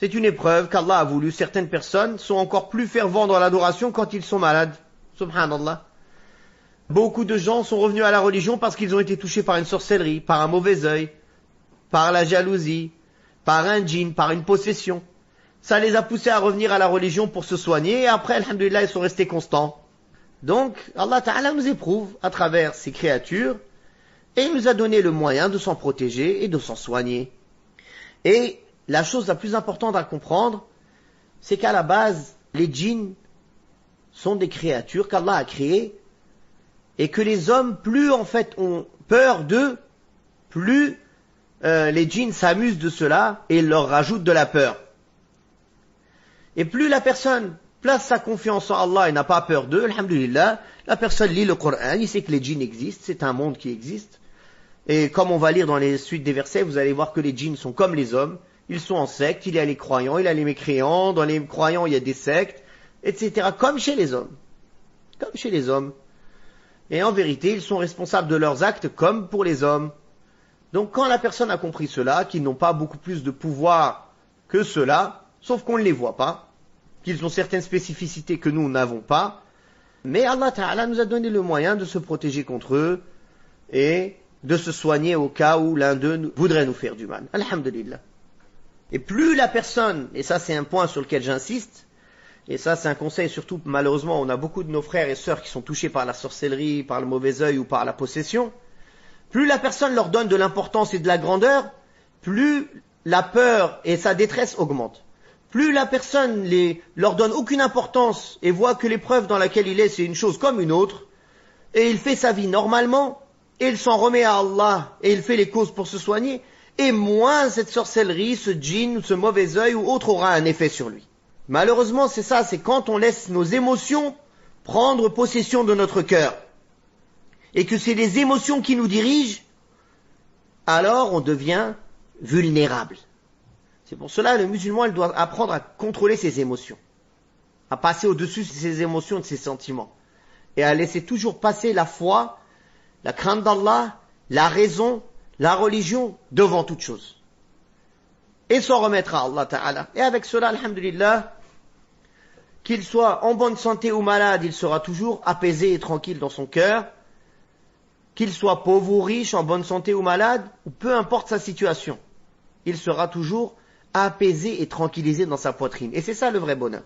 C'est une épreuve qu'Allah a voulu. Certaines personnes sont encore plus fervents dans l'adoration quand ils sont malades. Subhanallah. Beaucoup de gens sont revenus à la religion parce qu'ils ont été touchés par une sorcellerie, par un mauvais œil, par la jalousie, par un djinn, par une possession. Ça les a poussés à revenir à la religion pour se soigner et après, alhamdoulilah, ils sont restés constants. Donc, Allah Ta'ala nous éprouve à travers ces créatures et il nous a donné le moyen de s'en protéger et de s'en soigner. Et la chose la plus importante à comprendre, c'est qu'à la base, les djinns sont des créatures qu'Allah a créées et que les hommes, plus en fait ont peur d'eux, plus les djinns s'amusent de cela et leur rajoutent de la peur. Et plus la personne place sa confiance en Allah et n'a pas peur d'eux, alhamdulillah, la personne lit le Coran, il sait que les djinns existent, c'est un monde qui existe. Et comme on va lire dans les suites des versets, vous allez voir que les djinns sont comme les hommes, ils sont en secte, il y a les croyants, il y a les mécréants, dans les croyants il y a des sectes, etc. Comme chez les hommes. Comme chez les hommes. Et en vérité, ils sont responsables de leurs actes comme pour les hommes. Donc quand la personne a compris cela, qu'ils n'ont pas beaucoup plus de pouvoir que cela, sauf qu'on ne les voit pas, qu'ils ont certaines spécificités que nous n'avons pas, mais Allah Ta'ala nous a donné le moyen de se protéger contre eux et de se soigner au cas où l'un d'eux voudrait nous faire du mal. Alhamdulillah. Et plus la personne, et ça c'est un point sur lequel j'insiste, et ça c'est un conseil surtout, malheureusement on a beaucoup de nos frères et sœurs qui sont touchés par la sorcellerie, par le mauvais œil ou par la possession, plus la personne leur donne de l'importance et de la grandeur, plus la peur et sa détresse augmentent. Plus la personne leur donne aucune importance et voit que l'épreuve dans laquelle il est c'est une chose comme une autre, et il fait sa vie normalement, et il s'en remet à Allah, et il fait les causes pour se soigner, et moins cette sorcellerie, ce djinn, ce mauvais œil ou autre aura un effet sur lui. Malheureusement, c'est ça, c'est quand on laisse nos émotions prendre possession de notre cœur, et que c'est les émotions qui nous dirigent, alors on devient vulnérable. C'est pour cela que le musulman il doit apprendre à contrôler ses émotions, à passer au-dessus de ses émotions, de ses sentiments, et à laisser toujours passer la foi, la crainte d'Allah, la raison, la religion devant toute chose. Et s'en remettre à Allah Ta'ala. Et avec cela, alhamdulillah, qu'il soit en bonne santé ou malade, il sera toujours apaisé et tranquille dans son cœur. Qu'il soit pauvre ou riche, en bonne santé ou malade, ou peu importe sa situation, il sera toujours apaisé et tranquillisé dans sa poitrine. Et c'est ça le vrai bonheur.